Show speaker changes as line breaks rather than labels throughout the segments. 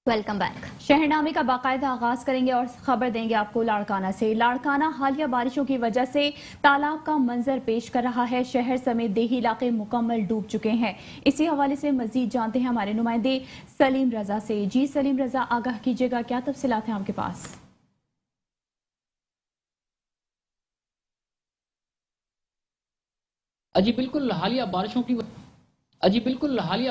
Welcome back. शहरनामे का बाकायदा आगाज करेंगे और खबर देंगे आपको लाड़काना से। लाड़काना हालिया बारिशों की वजह से तालाब का मंजर पेश कर रहा है। शहर समेत देही इलाके मुकम्मल डूब चुके हैं। इसी हवाले से मजीद जानते हैं हमारे नुमाइंदे सलीम रजा से। जी सलीम रजा, आगाह कीजिएगा, क्या तफसीलात हैं आपके पास?
अजी बिल्कुल हालिया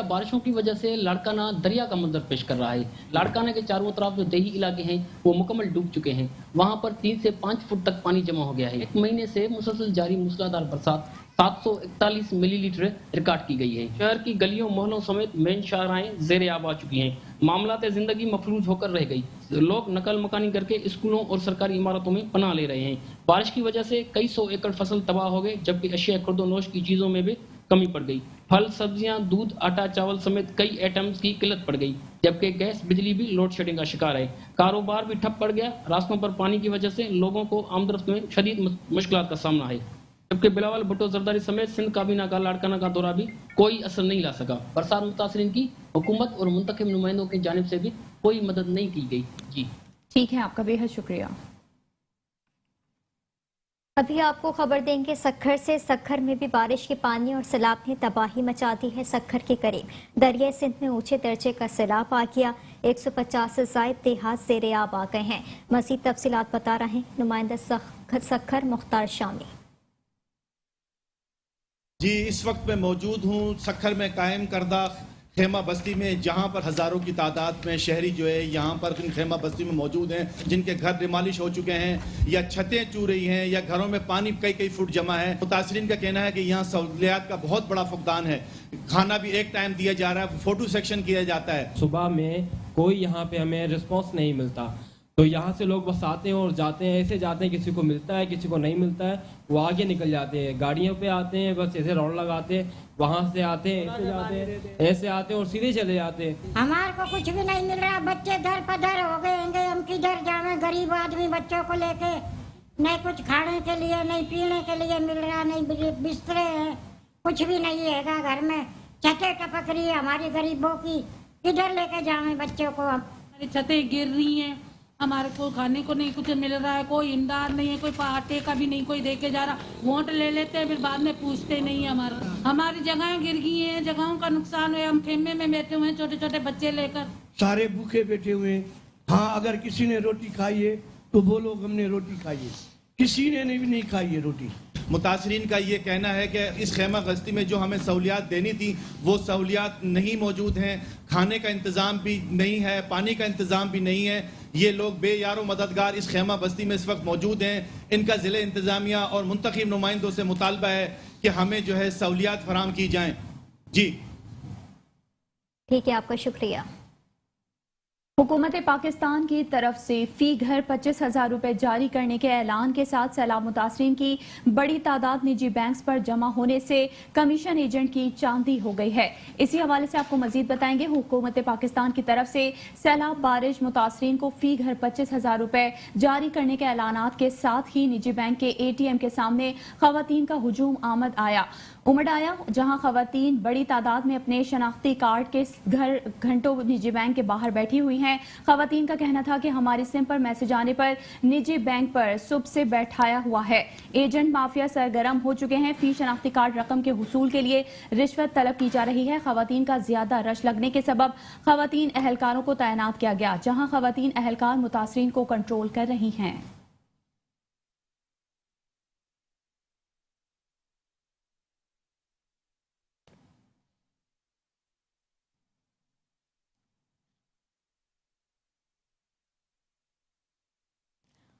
बारिशों की वजह से लाड़काना दरिया का मंजर पेश कर रहा है। लाड़काना के चारों तरफ जो देही इलाके हैं वो मुकम्मल डूब चुके हैं। वहां पर 3 से 5 फुट तक पानी जमा हो गया है। एक महीने से मुसलसल जारी मूसलाधार बरसात 741 मिलीलीटर रिकॉर्ड की गई है। शहर की गलियों मोहल्लों समेत मेन शाहराएं जेर आब आ चुकी हैं। मामलात जिंदगी मफलूज होकर रह गई। लोग नकल मकानी करके स्कूलों और सरकारी इमारतों में पनाह ले रहे हैं। बारिश की वजह से कई सौ एकड़ फसल तबाह हो गए, जबकि अशिया खुर्दोनोश की चीजों में भी कमी पड़ गई। फल, सब्जियां, दूध, आटा, चावल समेत कई आइटम्स की किल्लत पड़ गई, जबकि गैस, बिजली भी लोड शेडिंग का शिकार है। कारोबार भी ठप पड़ गया। रास्तों पर पानी की वजह से लोगों को आमदरफ्त में शदीद मुश्किलात का सामना है। जबकि बिलावल भुट्टो जरदारी समेत सिंध काबीना का लाड़काना का दौरा भी कोई असर नहीं ला सका। बरसात मुतासरीन की हुकूमत और मुंतखब नुमाइंदों की जानिब से भी कोई मदद नहीं की गई। जी
ठीक है, आपका बेहद शुक्रिया।
अभी आपको खबर देंगे सखर से। सखर में भी बारिश के पानी और सैलाब ने तबाही मचा दी है। सखर के करीब दरिया सिंध में ऊंचे दर्जे का सैलाब आ गया। 150 से जायद देहात ज़ेरे आब आ गए हैं। मज़ीद तफसीलात बता रहे हैं नुमाइंदा सखर मुख्तार शामी।
जी, इस वक्त मैं मौजूद हूँ सखर में कायम करदा खेमा बस्ती में, जहाँ पर हज़ारों की तादाद में शहरी जो है यहाँ पर इन खेमा बस्ती में मौजूद हैं, जिनके घर डिमालिश हो चुके हैं या छतें चू रही हैं या घरों में पानी कई फुट जमा है। मुतासरीन का कहना है कि यहाँ सहूलियात का बहुत बड़ा फुकदान है। खाना भी एक टाइम दिया जा रहा है, फोटो सेक्शन किया जाता है।
सुबह में कोई यहाँ पे हमें रिस्पॉन्स नहीं मिलता, तो यहाँ से लोग बस आते हैं और जाते हैं। ऐसे जाते हैं, किसी को मिलता है किसी को नहीं मिलता है, वो आगे निकल जाते हैं। गाड़ियों पे आते हैं, बस ऐसे राउंड लगाते हैं, वहाँ से आते हैं, ऐसे जाते हैं, ऐसे आते हैं और सीधे चले जाते हैं।
हमारे को कुछ भी नहीं मिल रहा। बच्चे दर पदर हो गए, हम किधर जावे? गरीब आदमी बच्चों को लेके, नहीं कुछ खाने के लिए नहीं पीने के लिए मिल रहा, नहीं बिस्तरे हैं, कुछ भी नहीं है घर में। छतें टपक रही है हमारी गरीबों की, किधर लेके जावे बच्चों को?
हमारी छतें गिर रही हैं, हमारे को खाने को नहीं कुछ मिल रहा है, कोई इमदाद नहीं है, कोई आटे का भी नहीं कोई दे के जा रहा। वोट ले लेते हैं, फिर बाद में पूछते नहीं है। हमारी जगहें गिर गई हैं, जगहों का नुकसान हुआ। हम खेमे में बैठे हुए हैं, छोटे छोटे बच्चे लेकर,
सारे भूखे बैठे हुए हैं। हाँ, अगर किसी ने रोटी खाई है तो बोलो हमने रोटी खाई है, किसी ने नहीं खाई है रोटी।
मुतासरीन का ये कहना है कि इस खेमा गश्ती में जो हमें सहूलियात देनी थी वो सहूलियात नहीं मौजूद हैं। खाने का इंतज़ाम भी नहीं है, पानी का इंतज़ाम भी नहीं है। ये लोग बेयारो मददगार इस खेमा बस्ती में इस वक्त मौजूद हैं। इनका ज़िले इंतज़ामिया और मुंतखब नुमाइंदों से मुतालबा है कि हमें जो है सहूलियात फराम की जाएँ। जी
ठीक है, आपका शुक्रिया।
हुकूमत पाकिस्तान की तरफ से फी घर 25,000 रुपए जारी करने के ऐलान के साथ सैलाब मुतासरीन की बड़ी तादाद निजी बैंक्स पर जमा होने से कमीशन एजेंट की चांदी हो गई है। इसी हवाले से आपको मजीद बताएंगे। हुकूमत पाकिस्तान की तरफ से सैलाब बारिश मुतासरीन को फी घर 25,000 रुपए जारी करने के ऐलानात के साथ ही निजी बैंक के ATM के सामने खवातीन का हुजूम उमड़ आया, जहां खवातीन बड़ी तादाद में अपने शनाख्ती कार्ड के घर घंटों निजी बैंक के बाहर बैठी हुई हैं। खवातीन का कहना था कि हमारी सिम पर मैसेज आने पर निजी बैंक पर सुबह से बैठाया हुआ है। एजेंट माफिया सरगर्म हो चुके हैं। फी शनाख्ती कार्ड रकम के हुसूल के लिए रिश्वत तलब की जा रही है। खवातीन का ज्यादा रश लगने के सबब खवातीन अहलकारों को तैनात किया गया, जहां खवातीन अहलकार मुतासरीन को कंट्रोल कर रही हैं।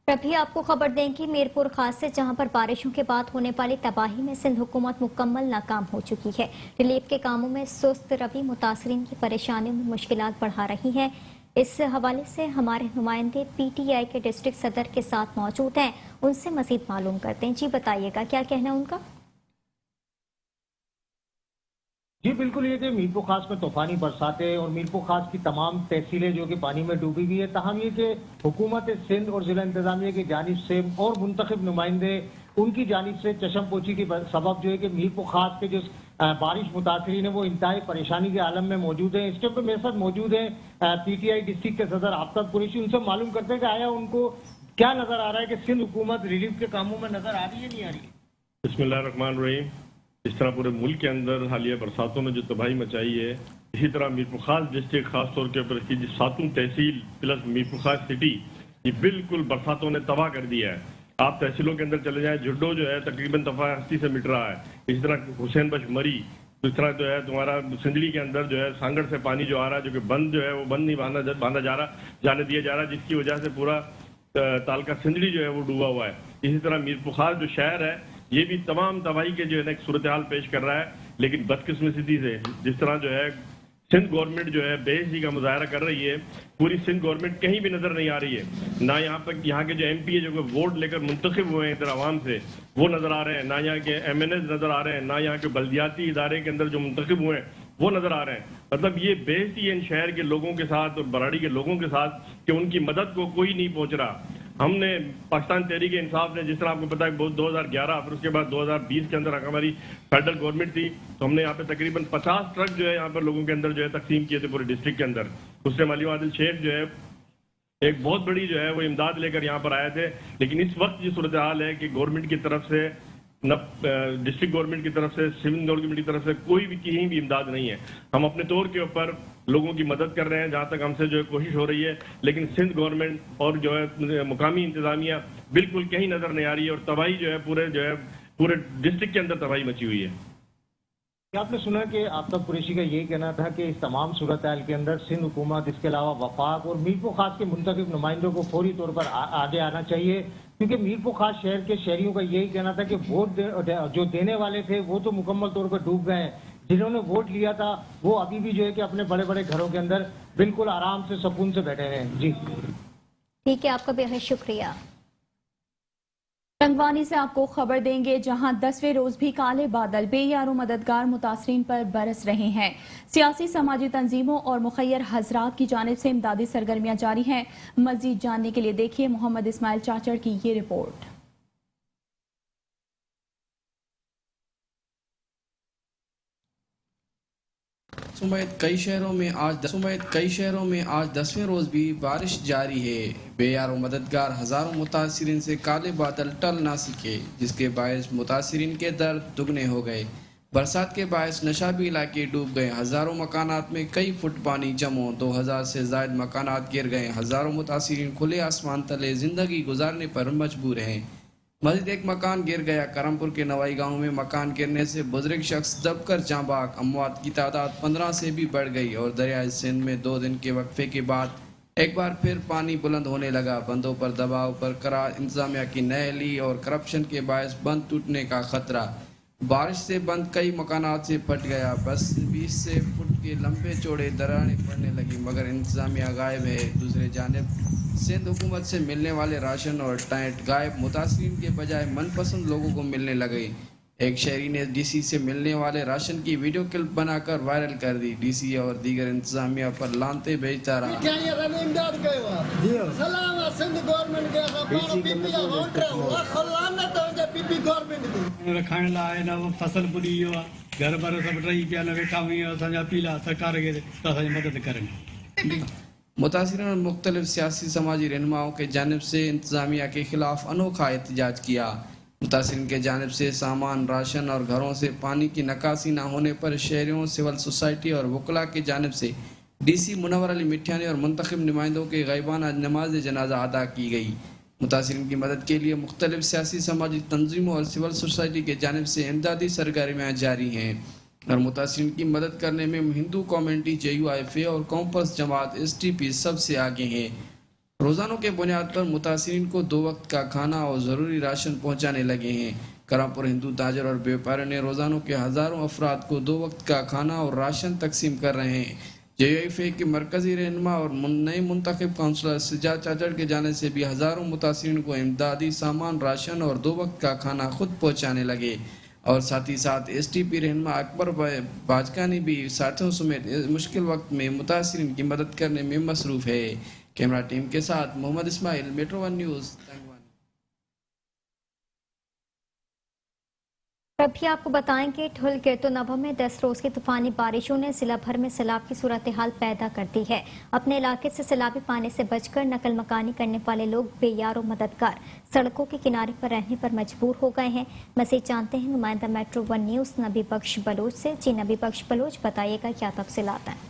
अभी आपको खबर दें कि मीरपुर खास से, जहां पर बारिशों के बाद होने वाली तबाही में सिंध हुकूमत मुकम्मल नाकाम हो चुकी है। रिलीफ के कामों में सुस्त रवि मुतासरीन की परेशानियों में मुश्किलात बढ़ा रही है। इस हवाले से हमारे नुमाइंदे PTI के डिस्ट्रिक्ट सदर के साथ मौजूद हैं, उनसे मजीद मालूम करते हैं। जी बताइएगा, क्या कहना है उनका?
जी बिल्कुल, ये कि मीरपुर खास में तूफानी बरसातें और मीरपुर खास की तमाम तहसीलें जो कि पानी में डूबी हुई है। तहम ये कि हुकूमत सिंध और जिला इंतजामिया की जानिब से और मुंतखब नुमाइंदे उनकी जानिब से चशमपोशी की सबब जो है कि मीरपुर खास के जो बारिश मुतासरीन है वो इंतहाई परेशानी के आलम में मौजूद हैं। इस टाइम पे मेरे साथ मौजूद है पीटीआई डिस्ट्रिक्ट के सदर आफ्ताब कुरैशी। उनसे मालूम करते हैं कि आया उनको क्या नजर आ रहा है कि सिंध हुकूमत रिलीफ के कामों में नजर आ रही है नहीं आ रही है?
बिस्मिल्लाहिर्रहमानिर्रहीम। इस तरह पूरे मुल्क के अंदर हालिया बरसातों ने जो तबाही मचाई है, इसी तरह मीरपुर खास डिस्ट्रिक्ट खास तौर के ऊपर इसकी सातों तहसील प्लस मीरपुर खास सिटी ये बिल्कुल बरसातों ने तबाह कर दिया है। आप तहसीलों के अंदर चले जाएं, जुड्डो जो है तकरीबन दफा 80 से मिट रहा है। इसी तरह हुसैन बख्श मरी, इस तरह जो है तुम्हारा सिंदड़ी के अंदर जो है सांगड़ से पानी जो आ रहा है, जो कि बंद जो है वो बंद नहीं बांधा जा रहा, जाने दिया जा रहा, जिसकी वजह से पूरा तालका सिंदड़ी जो है वो डूबा हुआ है। इसी तरह मीरपुर खास जो शहर है ये भी तमाम तबाही के जो है एक सूरत हाल पेश कर रहा है। लेकिन बदकिस्मती से जिस तरह जो है सिंध गवर्नमेंट जो है बेइज्जती का मुजाहरा कर रही है, पूरी सिंध गवर्नमेंट कहीं भी नजर नहीं आ रही है। ना यहाँ पर यहाँ के जो एमपी है जो वोट लेकर मुंतखब हुए हैं इधर आवाम से, वो नजर आ रहे हैं, ना यहाँ के एमएनए नजर आ रहे हैं, ना यहाँ के बल्दियाती इदारे के अंदर जो मुंतखब हुए हैं वो नजर आ रहे हैं। मतलब ये बेइज्जती है इन शहर के लोगों के साथ और बराड़ी के लोगों के साथ कि उनकी मदद को कोई नहीं पहुंच रहा। हमने पाकिस्तान तहरीक इंसाफ ने, जिस तरह आपको पता है 2011 फिर उसके बाद 2020 के अंदर हमारी फेडरल गवर्नमेंट थी, तो हमने यहाँ पे तकरीबन 50 ट्रक जो है यहाँ पर लोगों के अंदर जो है तकसीम किए थे पूरे डिस्ट्रिक्ट के अंदर। उससे माली आदिल शेख जो है एक बहुत बड़ी जो है वो इमदाद लेकर यहाँ पर आए थे। लेकिन इस वक्त ये सूरत हाल है कि गवर्नमेंट की तरफ से न डिस्ट्रिक्ट गवर्नमेंट की तरफ से, सिविल गवर्नमेंट की तरफ से कोई भी कहीं भी इमदाद नहीं है। हम अपने तौर के ऊपर लोगों की मदद कर रहे हैं जहां तक हमसे जो है कोशिश हो रही है, लेकिन सिंध गवर्नमेंट और जो है मुकामी इंतजामिया बिल्कुल कहीं नजर नहीं आ रही है और तबाही जो है पूरे डिस्ट्रिक्ट के अंदर तबाही मची हुई है।
आपने सुना कि आफ्ताब कुरैशी का यही कहना था कि इस तमाम सूरत हाल के अंदर सिंध हुकूमत, इसके अलावा वफाक और मीरपुर खास के मुंतखब नुमाइंदों को फौरी तौर पर आगे आना चाहिए, क्योंकि मीरपुर खास शहर के शहरियों का यही कहना था कि वोट जो देने वाले थे वो तो मुकम्मल तौर पर डूब गए हैं। जिन्होंने वोट लिया था वो अभी भी जो है कि अपने बड़े बड़े घरों के अंदर बिल्कुल आराम से सुकून से बैठे हैं। जी
ठीक है, आपका बेहद शुक्रिया।
रंगवानी से आपको खबर देंगे, जहां 10वें रोज भी काले बादल बेयारो मददगार मुतासरीन पर बरस रहे हैं। सियासी समाजी तंजीमों और मुखैर हजरात की जानिब से इमदादी सरगर्मियां जारी हैं। मजीद जानने के लिए देखिए मोहम्मद इस्माइल चाचड़ की ये रिपोर्ट।
समेत कई शहरों में आज 10वें रोज भी बारिश जारी है। बेयारो मददगार हजारों मुतासिरीन से काले बादल टल ना सके, जिसके बायस मुतासिरीन के दर्द दुगने हो गए। बरसात के बायस नशाबी इलाके डूब गए, हजारों मकानात में कई फुट पानी जमो, 2000 से जायद मकानात गिर गए। हजारों मुतासिरीन खुले आसमान तले जिंदगी गुजारने पर मजबूर हैं। मजीद एक मकान गिर गया। करमपुर के नवाई गांव में मकान गिरने से बुजुर्ग शख्स दबकर जांबाक। अमवात की तादाद 15 से भी बढ़ गई और दरियाए सिंध में 2 दिन के वक्फे के बाद एक बार फिर पानी बुलंद होने लगा। बंदों पर दबाव बरकरार, इंतजामिया की नहली और करप्शन के बायस बंद टूटने का खतरा। बारिश से बंद कई मकानात से फट गया। बस 20 से फुट के लंबे चौड़े दरारें पड़ने लगी, मगर इंतजामिया गायब है। दूसरे जानिब सिंध हुकूमत से मिलने वाले राशन और टेंट गायब, मुतासरीन के बजाय मनपसंद लोगों को मिलने लगे। एक शहरी ने डीसी से मिलने वाले राशन की वीडियो क्लिप बनाकर वायरल कर दी। डीसी और दीगर इंतजामिया पर लानते भेजता रहा।
खाइण लाइ न फसल ॿुॾी वियो आहे, घर भर सभु टही पिया न वेठा हुई असांजा पीला सरकार खे त असांजी मदद करनि।
मुतासिरीन और मुख्तलिफ सियासी समाजी रहनुमाओं के जानिब से इंतजामिया के खिलाफ अनोखा एहतजाज किया। मुतासिरीन के जानिब से सामान, राशन और घरों से पानी की निकासी न होने पर शहरियों, सिविल सोसाइटी और वकला की जानिब से डीसी मुनव्वर अली मिठियानी और मुंतखब नुमाइंदों के गैबाना नमाज जनाजा अदा की गई। मुतासिरीन की मदद के लिए मुख्तलिफ सियासी समाजी तंजीमों और सिविल सोसाइटी के जानिब से इमदादी सरगर्मियाँ जारी हैं और मुतासिरीन की मदद करने में हिंदू कम्युनिटी JUIFA और कॉम्पस जमात STP सबसे आगे हैं। रोज़ानों के बुनियाद पर मुतासिरीन को 2 वक्त का खाना और ज़रूरी राशन पहुँचाने लगे हैं। करमपुर हिंदू ताजर और व्यापारियों ने रोज़ानों के हज़ारों अफराद को 2 वक्त का खाना और राशन तकसीम कर रहे हैं। JUIFA के मरकजी रहनुमा और नए मुंतखब काउंसलर सिजाद चाचड़ के जाने से भी हज़ारों मुतासिरीन को इमदादी सामान, राशन और 2 वक्त का खाना खुद पहुँचाने लगे। और साथ ही साथ STP रहनुमा अकबर बाजकानी भी साथियों समेत मुश्किल वक्त में मुतासिरीन की मदद करने में मसरूफ़ है। कैमरा टीम के साथ मोहम्मद इस्माइल, मेट्रो 1 न्यूज़।
अभी आपको बताएं कि ठुल गिरतोनवा में 10 रोज की तूफानी बारिशों ने जिला भर में सैलाब की सूरत हाल पैदा कर दी है। अपने इलाके से सैलाबी पानी से बचकर नकल मकानी करने वाले लोग बेयार और मददगार सड़कों के किनारे पर रहने पर मजबूर हो गए हैं। मज़ीद जानते हैं नुमाइंदा मेट्रो 1 न्यूज़ नबी बख्श बलोच से। जी नबी बख्श बलोच, बताइएगा क्या तफसीलात हैं।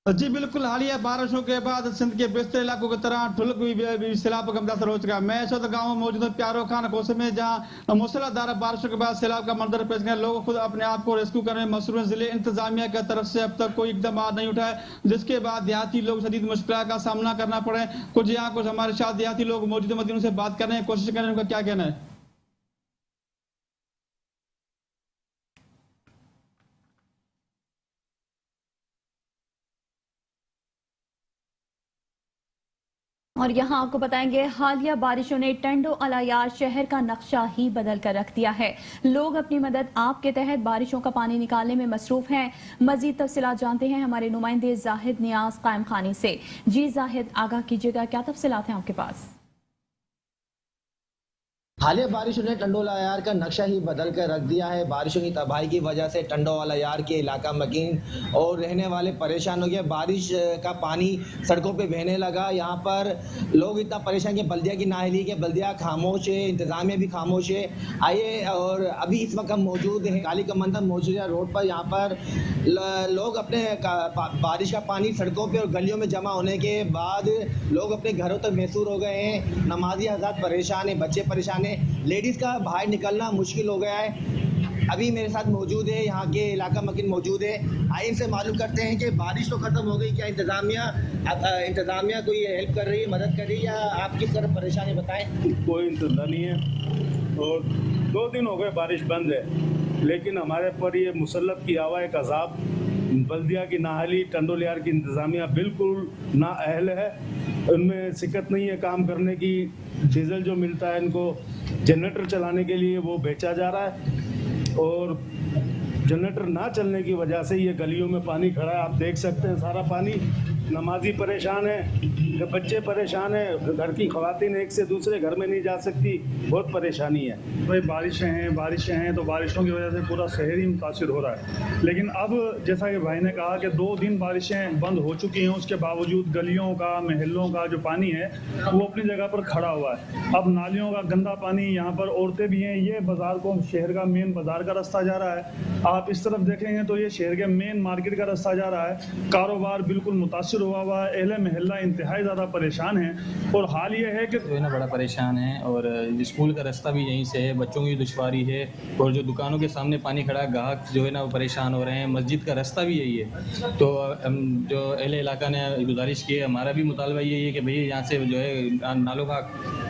जी बिल्कुल, हालिया बारिशों के बाद सिंध के बेशतर इलाकों की तरह ठुलक भी सैलाब का मुतासर हो चुका है। मैं इस वक्त गाँव में मौजूद हूँ प्यारो खान कोसे में, जहाँ मूसलाधार बारिशों के बाद सैलाब का मंजर पेश किया। लोग खुद अपने आप को रेस्क्यू करने में मसरूफ। जिले इंतजामिया की तरफ से अब तक कोई इकदाम नहीं उठाए, जिसके बाद देहाती लोग शदीद मुश्किल का सामना करना पड़े। कुछ यहाँ कुछ हमारे साथ देहाती लोग मौजूद हैं, उनसे बात करने की कोशिश करें, उनका क्या कहना है।
और यहाँ आपको बताएंगे हालिया बारिशों ने टंडो अलायार शहर का नक्शा ही बदल कर रख दिया है। लोग अपनी मदद आप के तहत बारिशों का पानी निकालने में मसरूफ हैं। मजीद तफसीलात जानते हैं हमारे नुमाइंदे जाहिद नियाज कायम खानी से। जी जाहिद, आगाह कीजिएगा, क्या तफसीलात हैं आपके पास।
हालिया बारिशों ने टंडो अलायार का नक्शा ही बदल कर रख दिया है। बारिशों की तबाही की वजह से टंडो अलायार के इलाका मकीन और रहने वाले परेशान हो गए। बारिश का पानी सड़कों पे बहने लगा। यहाँ पर लोग इतना परेशान कि बल्दिया की नाअहली के बल्दिया खामोश है, इंतजामिया भी खामोश है। आइए, और अभी इस वक्त हम मौजूद हैं काली कमंदर मौजूदा रोड पर। यहाँ पर लोग अपने बारिश का पानी सड़कों पर और गलियों में जमा होने के बाद लोग अपने घरों तक महसूर हो गए हैं। नमाजी हज़रात परेशान है, बच्चे परेशान है, लेडीज का बाहर निकलना मुश्किल हो गया है। अभी मेरे साथ मौजूद है यहाँ के इलाका मकीन मौजूद है। आइए इनसे मालूम करते हैं कि बारिश तो खत्म हो गई, क्या इंतजामिया कोई हेल्प कर रही है, मदद कर रही है, या आप किस तरह परेशानी बताएं।
कोई इंतजाम नहीं है और 2 दिन हो गए बारिश बंद है, लेकिन हमारे पर ये मुसल्लत की हवा एक अजाब। बल्दिया की नाअहली टंडो अलायार की इंतजामिया बिल्कुल नाअहल है, उनमें सिकत नहीं है काम करने की। डीजल जो मिलता है इनको जनरेटर चलाने के लिए वो बेचा जा रहा है, और जनरेटर ना चलने की वजह से ये गलियों में पानी खड़ा है। आप देख सकते हैं सारा पानी। नमाजी परेशान है, बच्चे परेशान है, घर की ख़वातीन एक से दूसरे घर में नहीं जा सकती, बहुत परेशानी है।
भाई बारिशें हैं तो बारिशों की वजह से पूरा शहर ही मुतासिर हो रहा है। लेकिन अब जैसा कि भाई ने कहा कि 2 दिन बारिशें बंद हो चुकी हैं, उसके बावजूद गलियों का महलों का जो पानी है वो अपनी जगह पर खड़ा हुआ है। अब नालियों का गंदा पानी, यहाँ पर औरतें भी हैं। ये बाज़ार को, शहर का मेन बाज़ार का रास्ता जा रहा है। आप इस तरफ देखेंगे तो ये शहर के मेन मार्केट का रास्ता जा रहा है। कारोबार बिल्कुल मुतासिर हुआ है। अहले महल्ला इंतहाई ज़्यादा परेशान हैं। और हाल ये है कि
जो है ना बड़ा परेशान है, और स्कूल का रास्ता भी यहीं से है, बच्चों की दुश्वारी है, और जो दुकानों के सामने पानी खड़ा है, ग्राहक जो है ना वो परेशान हो रहे हैं। मस्जिद का रास्ता भी यही है। तो हम जो अहले इलाका ने गुजारिश की है, हमारा भी मुतालबा यही है कि भई यहाँ से जो है नालों का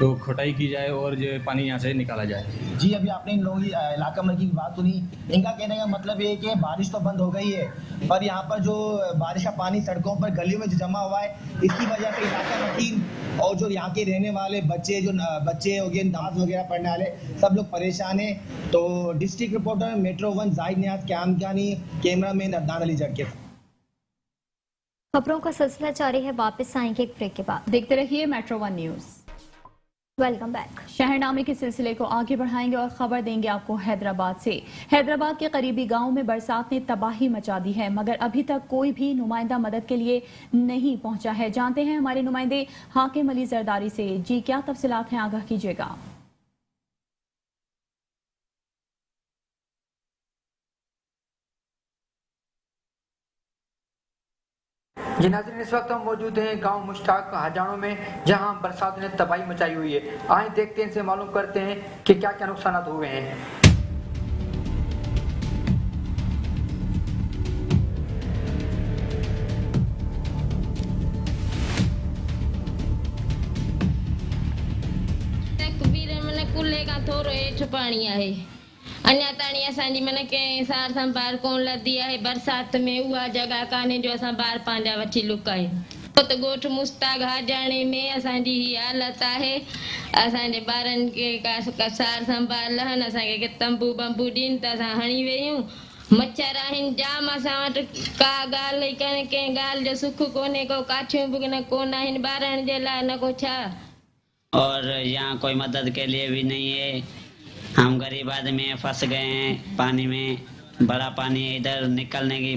तो खुटाई की जाए और जो पानी यहाँ से निकाला जाए।
जी, अभी आपने इन लोगों की इलाका में की बात सुनी। इनका कहने का मतलब ये है कि बारिश तो बंद हो गई है, पर यहाँ पर जो बारिश का पानी सड़कों पर गलियों में जमा हुआ है, इसकी वजह से इलाका मकीन और जो यहाँ के रहने वाले बच्चे हो गए, नमाज वगैरह पढ़ने वाले, सब लोग परेशान हैं। तो डिस्ट्रिक्ट रिपोर्टर मेट्रो 1 जाहिद नियाज कामगानी, कैमरामैन अदनान अली जट के।
खबरों का सिलसिला जारी है, वापस आएंगे एक ब्रेक के बाद।
देखते रहिए मेट्रो 1 न्यूज़।
Welcome back.
शहरनामे के सिलसिले को आगे बढ़ाएंगे और खबर देंगे आपको हैदराबाद से। हैदराबाद के करीबी गांव में बरसात ने तबाही मचा दी है, मगर अभी तक कोई भी नुमाइंदा मदद के लिए नहीं पहुंचा है। जानते हैं हमारे नुमाइंदे हाकिम अली जरदारी से। जी, क्या तफसीलात हैं, आगाह कीजिएगा।
जी नाज़रीन, इस वक्त हम मौजूद हैं गांव मुश्ताक हजानों में, जहां बरसात ने तबाही मचाई हुई है। आए देखते हैं, इनसे मालूम करते हैं कि क्या क्या नुकसान हुए हैं।
कुल्ले का थोरो हेठि पाणी आहे। अञा ताणी असांजी मन कंहिं सार संभाल कोन लधी आहे। बरसात में उहा जगह कान्हे जो असां ॿार पंहिंजा वठी लुकायूं। त ॻोठ मुश्ताक हाजाणे में असांजी ही हालत आहे। असांजे ॿारनि खे का सार संभाल लहनि, असांखे तंबू बंबू ॾियनि त असां हणी वेयूं। मच्छर आहिनि जाम, असां वटि का ॻाल्हि कंहिं ॻाल्हि जो सुख कोन्हे, को काठियूं बि न कोन आहिनि ॿारनि जे लाइ, न को छा।
और यहाँ कोई मदद के लिए भी नहीं है। हम गरीब आदमी हैं, फंस गए हैं पानी में, बड़ा पानी है, इधर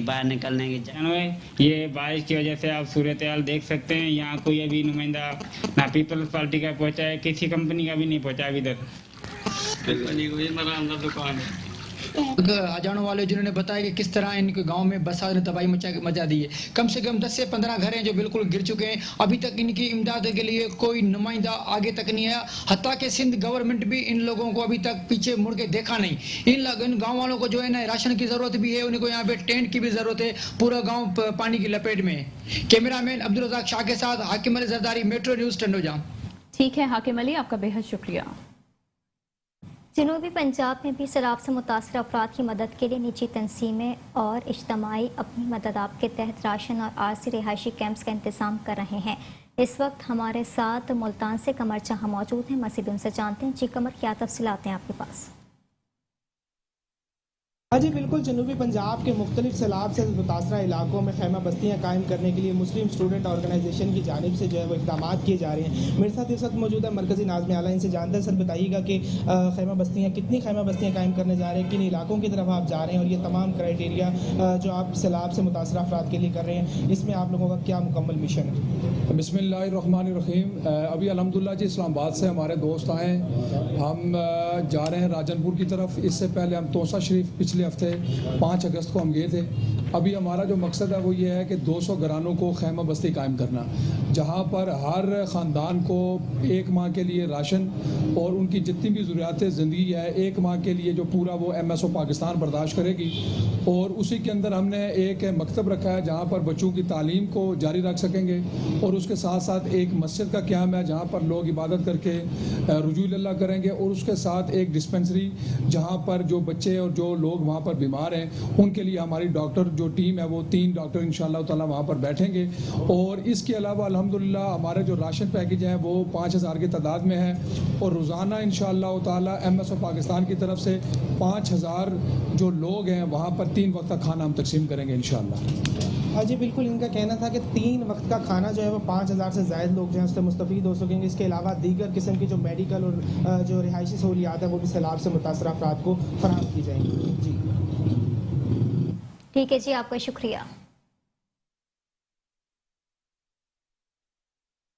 बाहर निकलने की
ये बारिश की वजह से आप सूरत हाल देख सकते हैं। यहाँ कोई अभी नुमाइंदा ना पीपल्स पार्टी का पहुंचा है, किसी कंपनी का भी नहीं पहुंचा अभी तक। दुकान है
हजारों वाले जिन्होंने बताया कि किस तरह इनके गांव में बरसात ने तबाही मचा दी है। कम से कम 10 से 15 घर हैं जो बिल्कुल गिर चुके हैं। अभी तक इनकी इमदाद के लिए कोई नुमाइंदा आगे तक नहीं आया। हत्ता कि सिंध गवर्नमेंट भी इन लोगों को अभी तक पीछे मुड़ के देखा नहीं। इन गाँव वालों को जो है ना राशन की जरूरत भी है, उनको यहाँ पे टेंट की भी जरूरत है। पूरा गाँव पानी की लपेट में है। कैमरामैन अब्दुल रज़ाक शाह के साथ हाकिम अली जरदारी, मेट्रो न्यूज टंडोजा।
ठीक है हाकिम अली, आपका बेहद शुक्रिया।
जनूबी पंजाब में भी सैलाब से मुतासर अफराद की मदद के लिए निजी तंजीमें और इज्तमाई अपनी मदद आप के तहत राशन और आरसी रिहायशी कैंप्स का इंतजाम कर रहे हैं। इस वक्त हमारे साथ मुल्तान से कमर जहाँ मौजूद हैं, मज़ीद उनसे जानते हैं। जी कमर, क्या तफसीलात हैं आपके पास?
हाँ जी बिल्कुल, जनूबी पंजाब के मुख्तलिफ सैलाब से मुतासरा इलाकों में खैमा बस्तियाँ कायम करने के लिए मुस्लिम स्टूडेंट ऑर्गेनाइजेशन की जानिब से जो है वो इक़दाम किए जा रहे हैं। मेरे साथ इस वक्त मौजूद है मरकज़ी नाज़िम आला, इनसे जानते हैं। सर बताइएगा कि खैमा बस्तियाँ, कितनी खैमा बस्तियाँ कायम करने जा रहे हैं, किन इलाकों की तरफ आप जा रहे हैं, और ये तमाम क्राइटेरिया जो आप सैलाब से मुतासरा अफराद के लिए कर रहे हैं, इसमें आप लोगों का क्या मुकम्मल मिशन है?
बिस्मिल्लाहिर्रहमानिर्रहीम। अभी अल्हम्दुलिल्लाह जी इस्लामाबाद से हमारे दोस्त आए, हम जा रहे हैं राजनपुर की तरफ। इससे पहले हम तोसा शरीफ पिछले हफ्ते 5 अगस्त को हम गए थे। अभी हमारा जो मकसद है वो ये है कि 200 घरानों को खैमा बस्ती कायम करना, जहाँ पर हर ख़ानदान को 1 माह के लिए राशन और उनकी जितनी भी ज़रूरियात ज़िंदगी है 1 माह के लिए जो पूरा वो MSO पाकिस्तान बर्दाश्त करेगी। और उसी के अंदर हमने एक मकतब रखा है जहाँ पर बच्चों की तालीम को जारी रख सकेंगे, और उसके साथ साथ एक मस्जिद का क़याम है जहाँ पर लोग इबादत करके रुजू अल्लाह करेंगे, और उसके साथ एक डिस्पेंसरी जहाँ पर जो बच्चे और जो लोग वहाँ पर बीमार हैं उनके लिए हमारी डॉक्टर जो टीम है वो 3 डॉक्टर इंशाअल्लाह ताला वहाँ पर बैठेंगे। और इसके अलावा अल्हम्दुलिल्लाह हमारे जो राशन पैकेज हैं वो 5000 की तादाद में है, और रोज़ाना इंशाअल्लाह ताला MSO पाकिस्तान की तरफ से 5000 जो लोग हैं वहाँ पर 3 वक्त का खाना हम तकसीम करेंगे इंशाअल्लाह।
हाँ जी बिल्कुल, इनका कहना था कि 3 वक्त का खाना जो है वो 5000 से ज़ायद लोग जो हैं उससे मुस्तफ़ीद हो सकेंगे। इसके अलावा दीगर किस्म की जो मेडिकल और जो रिहायशी सहूलियात है वो भी सैलाब से मुतासर अफराद को फराहम की जाएंगी। जी
ठीक है जी, आपका शुक्रिया।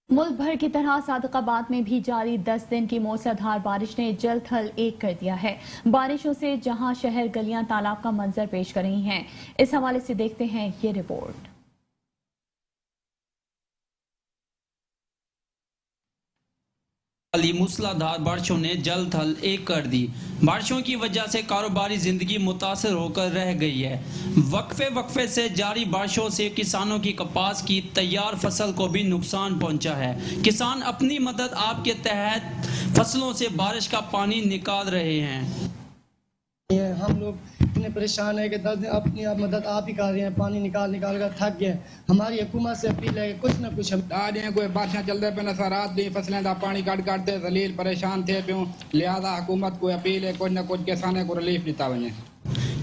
मुल्क भर की तरह सादिकाबाद में भी जारी 10 दिन की मूसलाधार बारिश ने जल थल एक कर दिया है। बारिशों से जहां शहर गलियां तालाब का मंजर पेश कर रही हैं, इस हवाले से देखते हैं ये रिपोर्ट।
मूसलाधार बारिशों ने जल थल एक कर दी। बारिशों की वजह से कारोबारी जिंदगी मुतासर होकर रह गई है। वक्फे से जारी बारिशों से किसानों की कपास की तैयार फसल को भी नुकसान पहुंचा है। किसान अपनी मदद आपके तहत फसलों से बारिश का पानी निकाल रहे हैं।
हम लोग इतने परेशान है कि 10 दिन अपनी आप मदद आप ही कर रहे हैं, पानी निकाल कर थक गए। हमारी हुकूमत से अपील है कुछ न कुछ हम
कोई बारिशां चलते पे न रात दी फसलें दा पानी काटते जलील परेशान थे पियो, लिहाजा हुकूमत को अपील है कुछ न कुछ किसानों को रिलीफ दिता वने।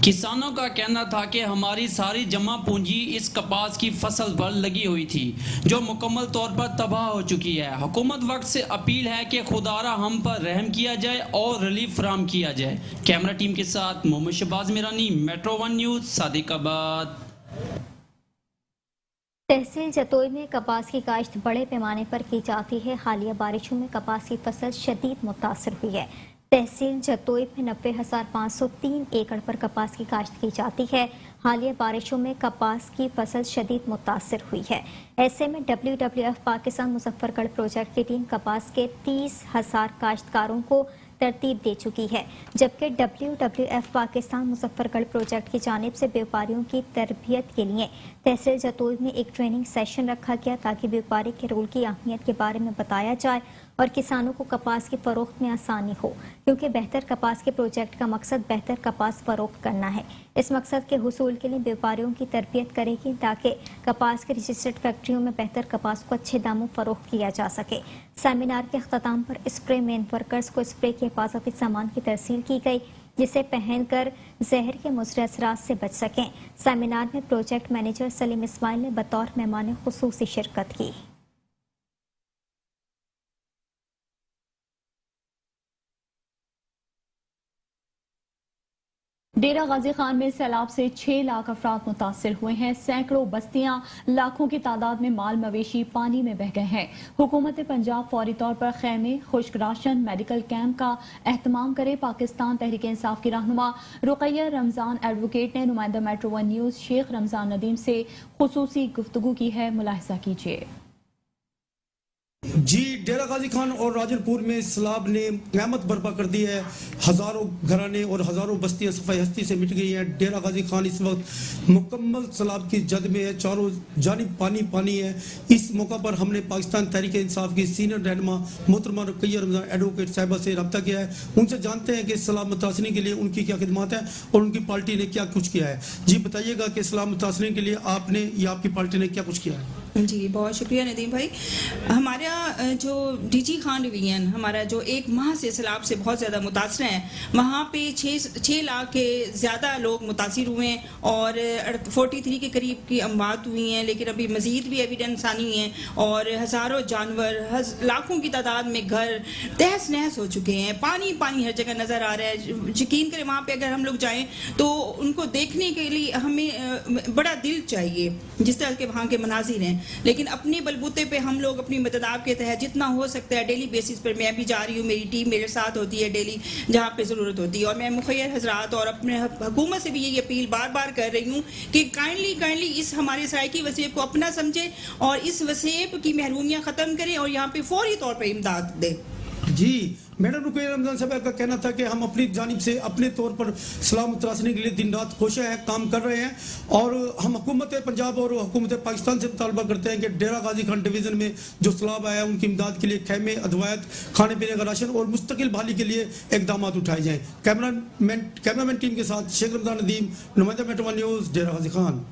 किसानों का कहना था कि हमारी सारी जमा पूंजी इस कपास की फसल पर लगी हुई थी जो मुकम्मल तौर पर तबाह हो चुकी है। हुकूमत वक्त से अपील है कि खुदारा हम पर रहम किया जाए और रिलीफ फराहम किया जाए। कैमरा टीम के साथ मोहम्मद शहबाज मिरानी, मेट्रो 1 न्यूज, सादिकाबाद।
तहसील जतोई में कपास की काश्त बड़े पैमाने पर की जाती है। हालिया बारिशों में कपास की फसल शदीद मुतासर हुई है। तहसील जतोई में 90,503 एकड़ पर कपास की काश्त की जाती है। हालिया बारिशों में कपास की फसल शदीद मुतासर हुई है। ऐसे में WWF पाकिस्तान मुजफ्फरगढ़ प्रोजेक्ट की टीम कपास के 30,000 काश्तकारों को तरतीब दे चुकी है, जबकि WWF पाकिस्तान मुजफ्फरगढ़ प्रोजेक्ट की जानिब से व्यापारियों की तरबियत के लिए तहसील जतोई में एक ट्रेनिंग सेशन रखा गया ताकि व्यापारी के रोल की अहमियत के बारे में बताया जाए और किसानों को कपास की फरोख्त में आसानी हो, क्योंकि बेहतर कपास के प्रोजेक्ट का मकसद बेहतर कपास फरोख्त करना है। इस मकसद के हुसूल के लिए व्यापारियों की तरबियत करेगी ताकि कपास के रजिस्टर्ड फैक्ट्रियों में बेहतर कपास को अच्छे दामों फरोख्त किया जा सके। सेमिनार के अख्ताम पर स्प्रे मैन वर्कर्स को स्प्रे के हिफाजती सामान की तरसील की गई जिसे पहनकर जहर के मुज़र असरात से बच सकें। सेमिनार में प्रोजेक्ट मैनेजर सलीम इस्माइल ने बतौर मेहमान खुसूसी शिरकत की।
डेरा गाजी खान में सैलाब से 6 लाख अफराद मुतासिर हुए हैं। सैकड़ों बस्तियां, लाखों की तादाद में माल मवेशी पानी में बह गए हैं। हुकूमत पंजाब फौरी तौर पर खैमे, खुश्क राशन, मेडिकल कैंप का एहतमाम करे। पाकिस्तान तहरीक इंसाफ की रहनुमा रुकैया रमजान एडवोकेट ने नुमाइंदा Metro One News Sheikh Ramzan Nadeem से खुसूसी गुफ्तगू की है, मुलाहिजा कीजिए।
जी, डेरा गाजी खान और राजनपुर में सैलाब ने क़यामत बर्पा कर दी है। हज़ारों घराने और हज़ारों बस्तियां सफ़ाई हस्ती से मिट गई हैं। डेरा गाजी खान इस वक्त मुकम्मल सैलाब की जद में है। चारों जानिब पानी पानी है। इस मौका पर हमने पाकिस्तान तहरीक इंसाफ की सीनियर रहनुमा मोहतरमा रुकैया रमजान एडवोकेट साहिबा से रब्ता किया है। उनसे जानते हैं कि सैलाब मुतासरीन के लिए उनकी क्या खिदमत है और उनकी पार्टी ने क्या कुछ किया है। जी बताइएगा कि सैलाब मुतासरीन के लिए आपने या आपकी पार्टी ने क्या कुछ किया है।
जी, बहुत शुक्रिया नदीम भाई। हमारा जो डीजी खान डिवीजन, हमारा जो एक माह से सैलाब से बहुत ज़्यादा मुतासर हैं, वहाँ पे 6 लाख के ज़्यादा लोग मुतासर हुए हैं और 43 के करीब की अमवात हुई हैं। लेकिन अभी मज़ीद भी एविडेंस आनी है और हज़ारों जानवर, लाखों की तादाद में घर तहस नहस हो चुके हैं। पानी पानी हर जगह नज़र आ रहा है। यकीन करें, वहाँ पे अगर हम लोग जाएँ तो उनको देखने के लिए हमें बड़ा दिल चाहिए, जिस तरह के वहाँ के मनाजिर हैं। लेकिन अपने बलबूते पे हम लोग अपनी मदद आपके तहत जितना हो सकता है डेली बेसिस पर, मैं भी जा रही हूँ, मेरी टीम मेरे साथ होती है डेली जहाँ पे ज़रूरत होती है। और मैं मुखैर हजरात और अपने हुकूमत से भी यही अपील बार बार कर रही हूँ कि काइंडली इस हमारे सराइकी वसीब को अपना समझे और इस वसीब की महरूमियाँ ख़त्म करें और यहाँ पे फौरी तौर पर इमदाद दें।
जी, मैडम रुकैया रमजान साहब का कहना था कि हम अपनी जानिब से अपने तौर पर सैलाब मुतासरीन के लिए दिन रात कोशिश है, काम कर रहे हैं और हम हुकूमत पंजाब और हुकूमत पाकिस्तान से मुतालबा करते हैं कि डेरा गाजी खान डिवीज़न में जो सैलाब आया है उनकी इमदाद के लिए खैमे, अदवायत, खाने पीने का राशन और मुस्तकिल बहाली के लिए इकदाम उठाए जाएँ। कैमरामैन टीम के साथ शेख रमजान नदीम, नुमाइंदा मेट्रो वन न्यूज़, डेरा गाजी खान।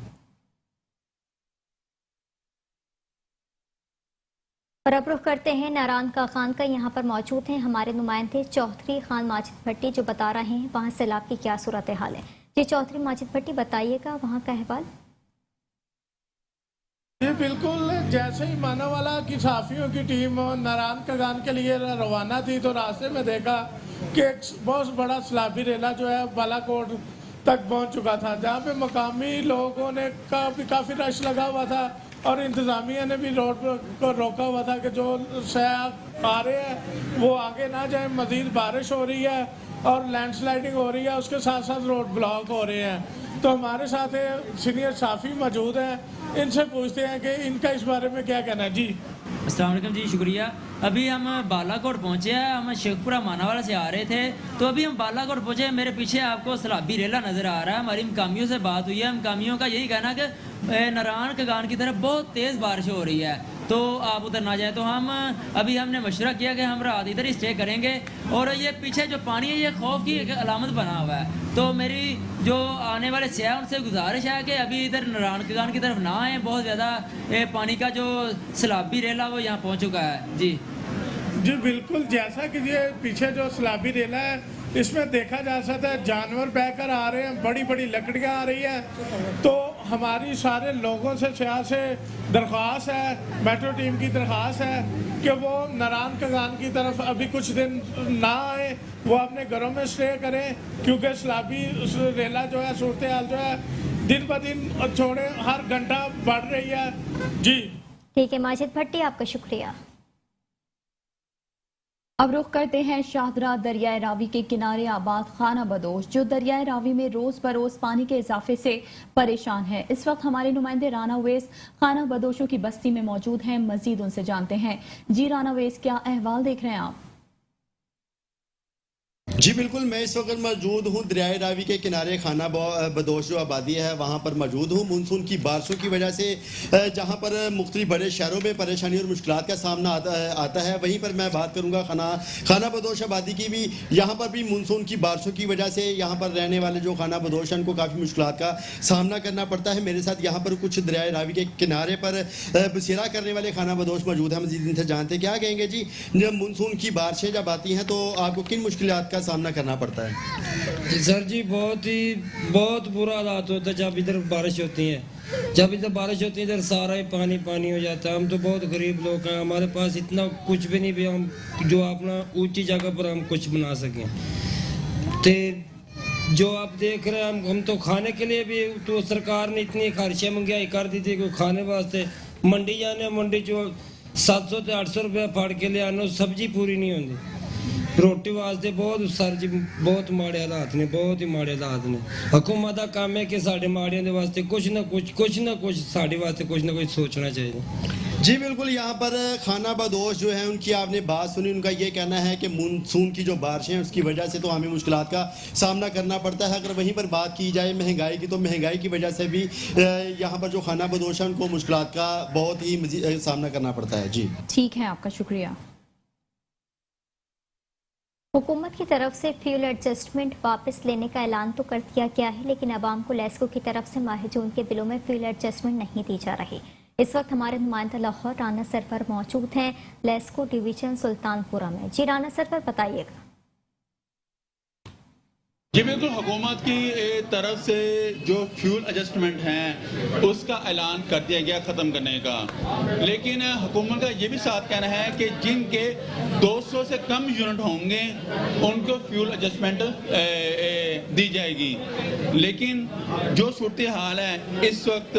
और अब रुख करते हैं नारायण का खान का। यहाँ पर मौजूद हैं हमारे नुमाइंदे चौधरी खान माजिद भट्टी, जो बता रहे हैं वहाँ सैलाब की क्या सूरत हाल है। जी चौधरी माजिद भट्टी, बताइएगा वहाँ का अहवाल।
जी बिल्कुल, जैसे ही मानावाला की साफियों की टीम नारायण का गान के लिए रवाना थी तो रास्ते में देखा कि एक बहुत बड़ा सैलाबी रेला जो है बालाकोट तक पहुँच चुका था, जहाँ पे मकामी लोगों ने काफ़ी रश लगा हुआ था और इंतज़ामिया ने भी रोड को रोका हुआ था कि जो सयाह आ रहे हैं वो आगे ना जाए। मज़ीद बारिश हो रही है और लैंडस्लाइडिंग हो रही है, उसके साथ साथ रोड ब्लॉक हो रहे हैं। तो हमारे साथ सीनियर साफ़ी मौजूद हैं, इनसे पूछते हैं कि इनका इस बारे में क्या कहना है। जी
अस्सलाम वालेकुम जी, शुक्रिया। अभी हम बालाकोट पहुँचे हैं, हम शेखपुरा मानावाला से आ रहे थे तो अभी हम बालाकोट पहुँचे। मेरे पीछे आपको सैलाबी रेला नज़र आ रहा है। हमारी मकामियों से बात हुई है, मकामियों का यही कहना कि नारायण का गान की तरफ बहुत तेज़ बारिश हो रही है तो आप उधर ना जाए। तो हमने मशवरा किया कि हम रात इधर ही स्टे करेंगे और ये पीछे जो पानी है ये खौफ की एक अलामत बना हुआ है। तो मेरी जो आने वाले सयाह उनसे गुजारिश है कि अभी इधर नारायण के गान की तरफ ना आए। बहुत ज़्यादा पानी का जो सैलाबी रेला वो यहाँ पहुँच चुका है। जी
बिल्कुल, जैसा कि ये पीछे जो सैलाबी रेला है इसमें देखा जा सकता है जानवर बहकर आ रहे हैं, बड़ी बड़ी लकड़ियाँ आ रही हैं। तो हमारी सारे लोगों से सयाह से दरख्वास्त है, मेट्रो टीम की दरख्वास्त है कि वो नारायण का गान की तरफ अभी कुछ दिन ना आए, वो अपने घरों में स्टे करें क्योंकि सैलाबी रेला जो है सूरत हाल जो है दिन ब दिन छोड़े हर घंटा बढ़ रही है। जी
ठीक है माजिद भट्टी, आपका शुक्रिया।
अब रुख करते हैं शाहदरा दरियाए रावी के किनारे आबाद खाना बदोश, जो दरियाए रावी में रोज बरोज पानी के इजाफे से परेशान है। इस वक्त हमारे नुमाइंदे राना वेस खाना बदोशों की बस्ती में मौजूद हैं, मजीद उनसे जानते हैं। जी राना वेस, क्या अहवाल देख रहे हैं आप?
जी बिल्कुल, मैं इस वक्त मौजूद हूँ दरियाए रावी के किनारे खाना बदोश जो आबादी है वहाँ पर मौजूद हूँ। मानसून की बारिशों की वजह से जहाँ पर मुख्तलिफ बड़े शहरों में परेशानी और मुश्किलात का सामना आता है, वहीं पर मैं बात करूँगा खाना बदोश आबादी की भी। यहाँ पर भी मानसून की बारिशों की वजह से यहाँ पर रहने वाले जो खाना बदोश हैं उनको काफ़ी मुश्किलात का सामना करना पड़ता है। मेरे साथ यहाँ पर कुछ दरियाए रावी के किनारे पर बसेरा करने वाले खाना बदोश मौजूद हैं। मजीद इनसे जानते क्या कहेंगे। जी, जब मानसून की बारिशें जब आती हैं तो आपको किन मुश्किलात का सामना करना पड़ता है?
सर जी बहुत बुरा हालात होता है जब इधर बारिश होती है। जब इधर बारिश होती है इधर सारा ही पानी पानी हो जाता है। हम तो बहुत गरीब लोग हैं, हमारे पास इतना कुछ भी नहीं भी हम जो अपना ऊंची जगह पर हम कुछ बना सकें। तो जो आप देख रहे हैं हम तो खाने के लिए भी तो सरकार ने इतनी खर्चे महंगाई कर दी थी कि खाने वास्ते मंडी जाने, मंडी जो 700 से 800 रुपये फाड़ के ले आने, सब्जी पूरी नहीं होती। रोटी वास्ते बहुत सर जी बहुत माड़े हालात ने, बहुत ही माड़े हालात ने। हुकूमत का काम है कि साढ़े माड़ियों के वास्ते कुछ ना कुछ साढ़े वास्ते कुछ ना कुछ सोचना चाहिए।
जी बिल्कुल, यहाँ पर खाना बदोश जो है उनकी आपने बात सुनी। उनका ये कहना है कि मानसून की जो बारिशें हैं उसकी वजह से तो हमें मुश्किलात का सामना करना पड़ता है। अगर वहीं पर बात की जाए महंगाई की, तो महंगाई की वजह से भी यहाँ पर जो खाना बदोश है उनको मुश्किलात का बहुत ही सामना करना पड़ता है। जी
ठीक है, आपका शुक्रिया।
हुकूमत की तरफ से फ्यूल एडजस्टमेंट वापस लेने का ऐलान तो कर दिया गया है, लेकिन अवाम को लेस्को की तरफ से माह जून के बिलों में फ्यूल एडजस्टमेंट नहीं दी जा रही। इस वक्त हमारे नुमाइंदा लाहौर राना सरवर मौजूद हैं लेस्को डिवीजन सुल्तानपुरा में। जी राना सरवर, बताइएगा।
जी बिल्कुल, हुकूमत की तरफ से जो फ्यूल एडजस्टमेंट हैं उसका ऐलान कर दिया गया ख़त्म करने का, लेकिन हुकूमत का ये भी साथ कहना है कि जिनके 200 से कम यूनिट होंगे उनको फ्यूल एडजस्टमेंट दी जाएगी। लेकिन जो सूरत हाल है इस वक्त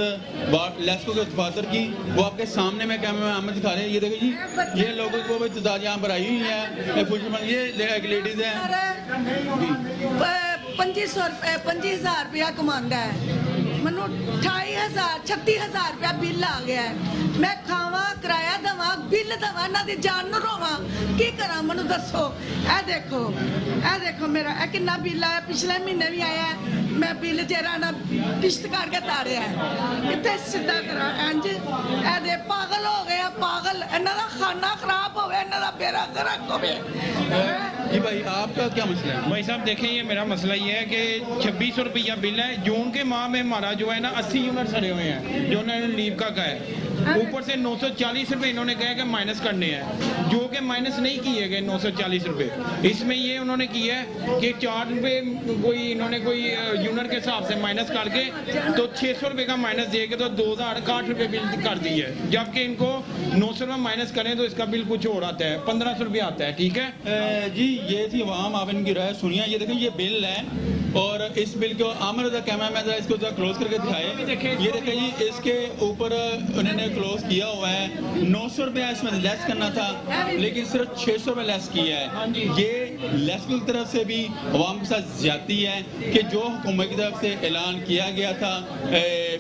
लेस्को के दफातर की, वो आपके सामने में कैमरे में आमद दिखा रहे हैं। ये देखिए जी, ये लोगों को तादाद यहाँ पर आई हुई है। ये एक लेडीज है,
25,000 रुपया कमांदा है, मैनू 28,000 36,000 रुपया बिल आ गया है। मैं खावा, किराया दवा, बिल दवा, ना दी जान नू रोवा, की करा मैनू दसो। ए देखो मेरा ए कितना बिल आया, पिछले महीने भी आया है। मैं बिल जेरा ना किश्त करके तारिया है, इतने सीधा करा इंज ए दे पागल हो गया, पागल। इन्हां दा खाना खराब होवे, इन्हां दा बेड़ा गर्क होवे।
जी भाई, आपका क्या मसला है?
भाई साहब देखें, ये मेरा मसला ये है कि 2600 रुपया बिल है। जून के माह में हमारा जो है ना 80 यूनिट सड़े हुए हैं, जो उन्होंने लीव का कहा है। ऊपर से 940 रुपए इन्होंने कहा कि माइनस करने हैं, जो कि माइनस नहीं किए गए 940 रुपए। इसमें ये उन्होंने किया है कि 4 रुपए कोई इन्होंने कोई यूनिट के हिसाब से माइनस करके तो 600 रुपए का माइनस दे के तो 2060 रुपए बिल कर दी है। जबकि इनको 900 रुपये माइनस करें तो इसका बिल कुछ और आता है, 1500 रुपया आता है। ठीक है
जी, ये थी आवाम, आप इनकी राय सुनिए। ये देखिए, ये बिल है और इस बिल को आमर कैमरा में जरा इसको क्लोज करके दिखाए। ये देखिए जी, इसके ऊपर उन्होंने क्लोज किया हुआ है। 900 रुपया इसमें लेस करना था, लेकिन सिर्फ 600 रुपये लेस किया है। ये लेस्को की तरफ से भी अवाम के साथ ज्यादती है कि जो हुकूमत की तरफ से ऐलान किया गया था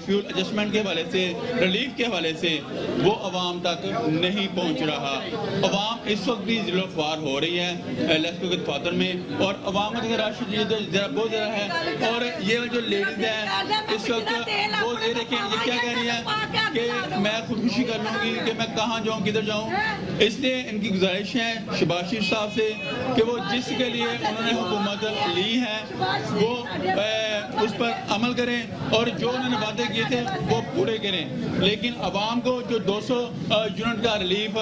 फ्यूल एडजस्टमेंट के हवाले से, रिलीफ के हवाले से, वो अवाम तक नहीं पहुंच रहा। अवाम इस वक्त भी जिलोफार हो रही है लेस्को के दफातर में, और अवाम का रश बहुत ज़्यादा है। और ये जो लेडीज है इस वक्त वो ये देखें, ये क्या कह रही है कि मैं खुदकुशी कर लूँगी, कि मैं कहाँ जाऊँ, किधर जाऊँ। इसलिए इनकी गुजारिश है शहबाज शरीफ साहब से कि वो जिसके लिए उन्होंने हुकूमत ली है वो उस पर अमल करें और जो उन्होंने वादे किए थे वो पूरे करें। लेकिन अवाम को जो 200 यूनिट का रिलीफ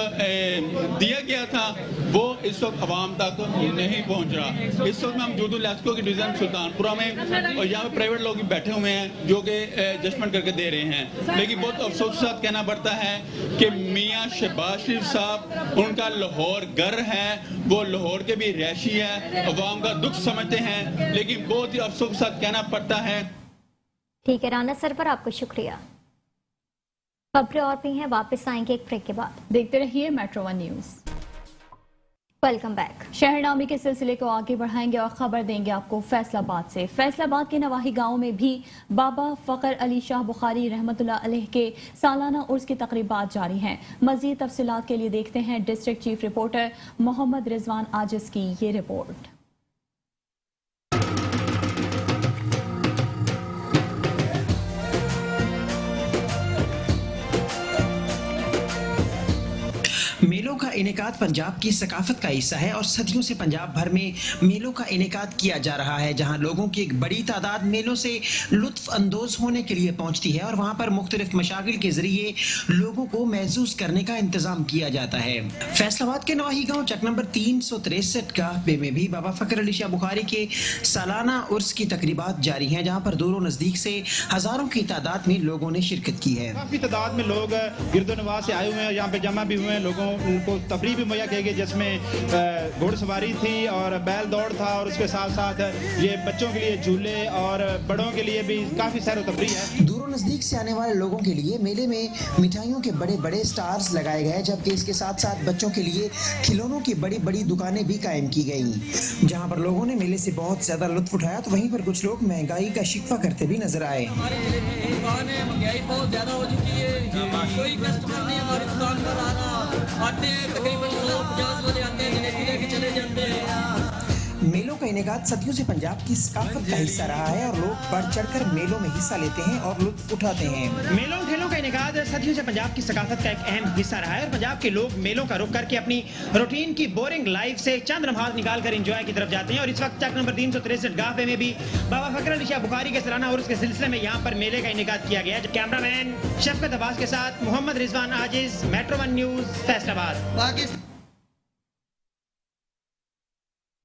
दिया गया था वो इस वक्त अवाम तक नहीं पहुंच रहा। इस वक्त हम जूदू लेस्को की डिवीजन सुल्तानपुरा में, और यहाँ पे प्राइवेट लोग भी बैठे हुए हैं जो कि एडजस्टमेंट करके दे रहे हैं। लेकिन बहुत अफसोस के साथ कहना पड़ता है कि मियाँ शहबाज शरीफ साहब, उनका लाहौर घर है, वो लाहौर के भी रैशी है, अवाम का दुख समझते हैं, लेकिन बहुत ही अफसोस के साथ कहना पड़ता है।
ठीक है राना सर, पर आपको शुक्रिया। खबरें और भी हैं, वापस आएंगे एक ब्रेक के बाद।
देखते रहिए मेट्रो 1 न्यूज़।
Welcome back.
शहरनामे के सिलसिले को आगे बढ़ाएंगे और खबर देंगे आपको फैसलाबाद से। फैसलाबाद के नवाही गांव में भी बाबा फखर अली शाह बुखारी रहमतुल्लाह अलैह के सालाना उर्स की तकरीबात जारी हैं। मज़ीद तफसीलात के लिए देखते हैं district chief reporter Mohammad Rizwan Aziz की ये रिपोर्ट।
मेलों का इनेकाद पंजाब की सकाफत का हिस्सा है और सदियों से पंजाब भर में मेलों का इनेकाद किया जा रहा है, जहां लोगों की एक बड़ी तादाद मेलों से लुत्फ अंदोज होने के लिए पहुंचती है और वहां पर मुख्तलिफ मशागिल के जरिए लोगों को महसूस करने का इंतजाम किया जाता है। फैसलाबाद के नवाही गांव चक नंबर 363 का में भी बाबा फखर अली शाह बुखारी के सालाना उर्स की तकरीबात जारी हैं, जहां पर दूर नजदीक से हजारों की तादाद में लोगों ने शिरकत की है।
काफी तादाद में लोग गिरदो नवाज से आए हुए हैं, यहाँ पे जमा भी हुए हैं। लोगों उनको तफरीह भी मुहैया की गई, जिसमें घुड़सवारी थी और बैल दौड़ था, और उसके साथ साथ ये बच्चों के लिए झूले और बड़ों के लिए भी काफ़ी सैर तफरीह है।
दूर नजदीक से आने वाले लोगों के लिए मेले में मिठाइयों के बड़े बड़े स्टार्स लगाए गए, जबकि इसके साथ साथ बच्चों के लिए खिलौनों की बड़ी बड़ी दुकानें भी कायम की गई। जहां पर लोगों ने मेले से बहुत ज्यादा लुत्फ उठाया, तो वहीं पर कुछ लोग महंगाई का शिकवा करते भी नजर आए।
महंगाई बहुत ज्यादा हो चुकी है, कोई कस्टमर नहीं हमारी दुकान पर आ रहा, आते हैं तकरीबन 50 बजे आते हैं, जलेबी लेके चले जाते हैं।
मेलों का इनेकाद सदियों से पंजाब की सकाफत का हिस्सा रहा है और लोग बढ़ चढ़कर मेलों में हिस्सा लेते हैं और लुत्फ उठाते हैं।
मेलों खेलों का इनेकाद सदियों से पंजाब की सकाफत का एक अहम हिस्सा रहा है और पंजाब के लोग मेलों का रुख करके अपनी रूटीन की बोरिंग लाइफ से चंद लम्हात निकाल कर एंजॉय की तरफ जाते हैं। और इस वक्त चक नंबर 363 गाफे में भी बाबा फखर अली शाह बुखारी के सालाना उर्स के सिलसिले में यहाँ पर मेले का इनेकाद किया गया। कैमरामैन शफकत अब्बास के साथ मोहम्मद रिजवान आजिज, मेट्रो 1 न्यूज, फैसलाबाद।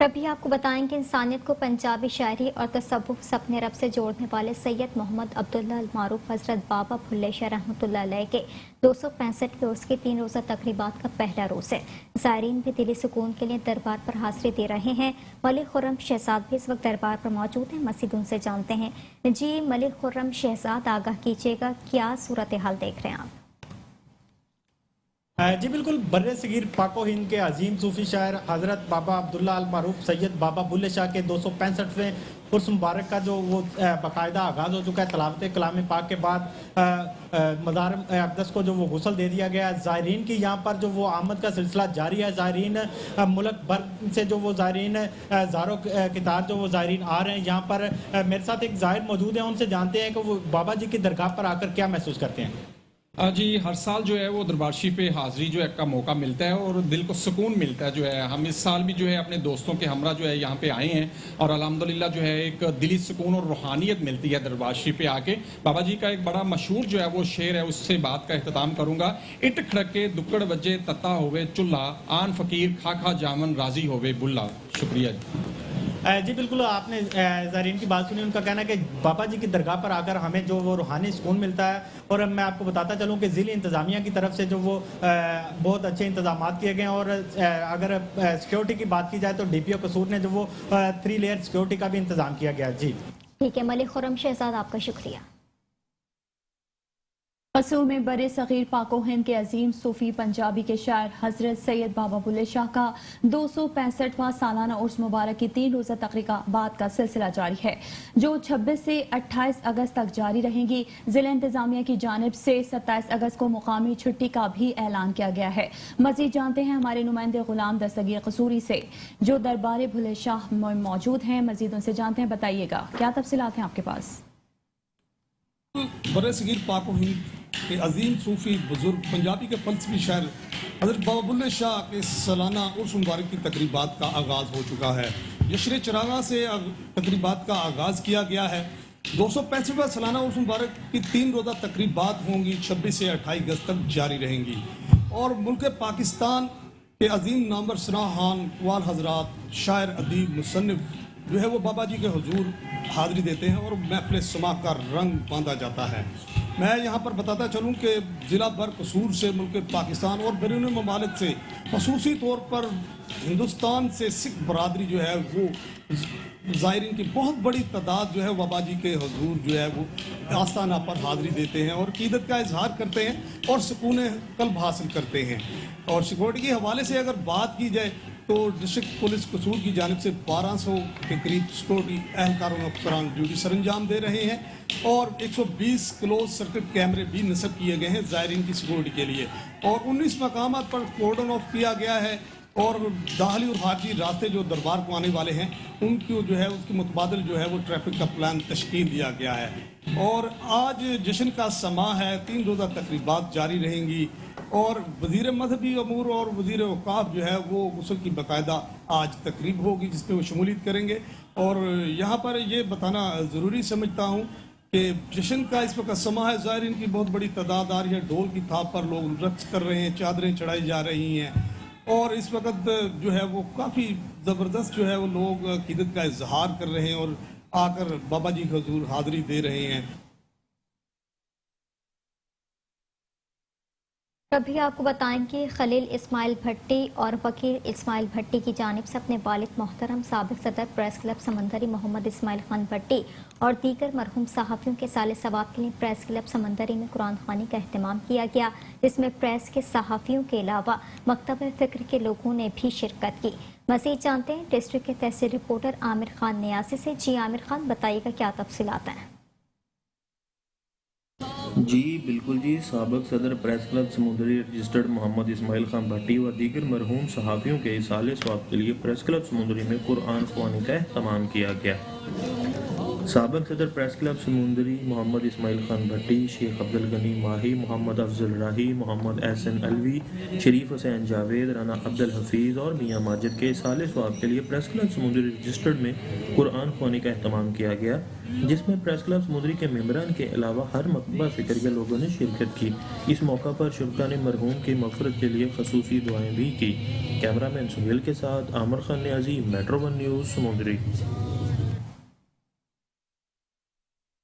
अभी आपको बताएं कि इंसानियत को पंजाबी शायरी और तसव्वुफ से अपने रब से जोड़ने वाले सैयद मोहम्मद अब्दुल्ला अल मारूफ हजरत बाबा बुल्ले शाह रहमतुल्लाह अलैह के 265वें उर्स की 3 रोज़ा तकरीबात का पहला रोज़ है। ज़ायरीन भी दिली सुकून के लिए दरबार पर हाज़िरी दे रहे हैं। मलिक खुर्रम शहजाद भी इस वक्त दरबार पर मौजूद हैं। मज़ीद उनसे जानते हैं। जी मलिक खुर्रम शहजाद, आगाह कीजिएगा, क्या सूरत हाल देख रहे हैं आप?
जी बिल्कुल, बर्रे सगीर पाको हिंद के अजीम सूफी शायर हज़रत बाबा अब्दुल्ला अल मारूफ सैयद बाबा बुल्ले शाह के 265वें उर्स मुबारक का जो वो बाकायदा आगाज़ हो चुका है। तलावत कलाम पाक के बाद मज़ार अक़दस को जो वो गुस्ल दे दिया गया है। ज़ायरीन की यहाँ पर जो वो आमद का सिलसिला जारी है। ज़ायरीन मुल्क भर से जो वो ज़ायरीन ज़ारो कितार जो वो ज़ायरीन आ रहे हैं यहाँ पर। मेरे साथ एक ज़ाहिर मौजूद है, उनसे जानते हैं कि वो बाबा जी की दरगाह पर आकर क्या महसूस करते हैं।
जी हर साल जो है वो दरबार शरीफ पे हाज़िरी जो है का मौका मिलता है और दिल को सुकून मिलता है। जो है हम इस साल भी जो है अपने दोस्तों के हमरा जो है यहाँ पे आए हैं और अल्हम्दुलिल्लाह जो है एक दिली सुकून और रूहानियत मिलती है दरबार शरीफ पे आके। बाबा जी का एक बड़ा मशहूर जो है वो शेर है, उससे बात का अख्ताम करूँगा। इट खड़के दुक्कड़ बजे तत्ता होवे चुल्ला, आन फ़कीर खा खा जामन राजी होवे बुल्ला। शुक्रिया
जी बिल्कुल, आपने ज़ायरीन की बात सुनी। उनका कहना है कि बाबा जी की दरगाह पर आकर हमें जो वो रूहानी सुकून मिलता है। और मैं आपको बताता चलूँ कि ज़िले इंतज़ामिया की तरफ से जो वो बहुत अच्छे इंतजाम किए गए हैं। और अगर सिक्योरिटी की बात की जाए तो DPO कसूर ने जो वो 3 लेयर सिक्योरिटी का भी इंतज़ाम किया गया। जी
ठीक है मलिक खुर्रम शहजाद, आपका शुक्रिया।
कसू में बड़े सगीर पाको हिंद के अजीम सूफी पंजाबी के शायर हजरत सैयद बाबा बुल्ले शाह का 265वां सालाना उर्स मुबारक की 3 रोज़ा तकरीबात का सिलसिला जारी है, जो 26 से 28 अगस्त तक जारी रहेंगी। जिला इंतजामिया की जानिब से 27 अगस्त को मुकामी छुट्टी का भी ऐलान किया गया है। मजीद जानते हैं हमारे नुमाइंदे गुलाम दस्तगीर कसूरी से, जो दरबार बुल्ले शाह में मौजूद हैं। मजीद उनसे जानते हैं, बताइएगा क्या तफसीलात हैं आपके पास।
बड़े सगीर पाको हिंद के अजीम सूफी बुजुर्ग पंजाबी के फलसफी शायर हज़रत बाबा बुल्ले शाह के सालाना उर्स मुबारक की तकरीबात का आगाज़ हो चुका है। जश्न चरागा से तकरीबात का आगाज़ किया गया है। 265वां सालाना उर्स मुबारक की 3 रोज़ा तकरीबात होंगी, 26 से 28 अगस्त तक जारी रहेंगी। और मुल्क पाकिस्तान के अजीम नामवर सराहान वाल हजरात, शायर, अदीब, मुसन्निफ जो है वो बाबा जी के हुजूर हाज़िरी देते हैं और महफ़िल समा का रंग बांधा जाता है। मैं यहाँ पर बताता चलूँ कि ज़िला भर कसूर से मुल्क पाकिस्तान और बैरून ममालिक से, ख़ुसूसी तौर पर हिंदुस्तान से सिख बरादरी जो है वो ज़ायरीन की बहुत बड़ी तादाद जो है बाबा जी के हुजूर जो है वो आस्थाना पर हाज़िरी देते हैं और क़ीदत का इजहार करते हैं और सुकून क़ल्ब हासिल करते हैं। और सिक्योरिटी के हवाले से अगर बात की जाए तो डिस्ट्रिक्ट पुलिस कसूर की जानिब से 1200 के करीब सिक्योरिटी एहलकारों अफसरान ड्यूटी सरंजाम दे रहे हैं और 120 क्लोज सर्किट कैमरे भी नस्ब किए गए हैं ज़ायरीन की सिक्योरिटी के लिए। और 19 मकाम पर कोर्डन ऑफ किया गया है और दाखिली और खारजी रास्ते जो दरबार को आने वाले हैं उनको जो है उसके मुतबादिल जो है वो ट्रैफिक का प्लान तश्कील दिया गया है। और आज जश्न का समा है, 3 रोज़ा तकरीबात जारी रहेंगी और वज़ीर मजहबी अमूर और वज़ीर औक़ाफ़ जो है वो गुस्ल की बाकायदा आज तकरीब होगी जिस पर वो शमूलियत करेंगे। और यहाँ पर ये बताना ज़रूरी समझता हूँ कि जश्न का इस वक्त समा है, ज़ायरीन की बहुत बड़ी तादाद आ रही है, ढोल की थाप पर लोग रक्स कर रहे हैं, चादरें चढ़ाई जा रही हैं और इस वक्त जो है वो काफ़ी ज़बरदस्त जो है वो लोग अक़ीदत का इजहार कर रहे हैं और आकर बाबा जी के हुज़ूर हाज़िरी दे रहे हैं।
अभी आपको बताएं कि खलील इस्माइल भट्टी और वकील इस्माइल भट्टी की जानिब से अपने वालिद मोहतरम साबिक सदर प्रेस क्लब समंदरी मोहम्मद इस्माइल खान भट्टी और दीगर मरहूम सहाफ़ियों के साले सवाब के लिए प्रेस क्लब समंदरी में कुरान ख़वानी का अहतमाम किया गया, जिसमें प्रेस के सहाफ़ियों के अलावा मकतब फ़िक्र के लोगों ने भी शिरकत की। मज़ीद जानते हैं डिस्ट्रिक्ट के तहसील रिपोर्टर आमिर खान नियासी से। जी आमिर खान, बताइएगा क्या तफसीलात हैं?
जी बिल्कुल जी, साबिक सदर प्रेस क्लब समुंदरी रजिस्टर्ड मोहम्मद इस्माइल खान भट्टी व दीगर मरहूम सहाफ़ियों के इसाले सवाब के लिए प्रेस क्लब समुंदरी में कुरान ख़वानी का अहतमाम किया गया। साबिक सदर प्रेस क्लब समुंदरी मोहम्मद इस्माइल खान भट्टी, शेख अब्दुल गनी माही, मोहम्मद अफजल राही, मोहम्मद एहसन अलवी, शरीफ हुसैन जावेद, राना अब्दुल हफीज़ और मियाँ माजिद के इसाले सवाब के लिए प्रेस क्लब समुंदरी रजिस्टर्ड में कुरान ख़वानी का अहतमाम किया गया, जिसमें प्रेस क्लब समुंदरी के मेंबरान के अलावा हर मकतबा फ़िक्र के लोगों ने शिरकत की। इस मौका पर शुरका ने मरहूम की मग़फ़िरत के लिए ख़ुसूसी दुआएं भी की। कैमरामैन सुहेल के साथ आमिर खान नियाज़ी, मेट्रो 1 न्यूज़ समुंदरी।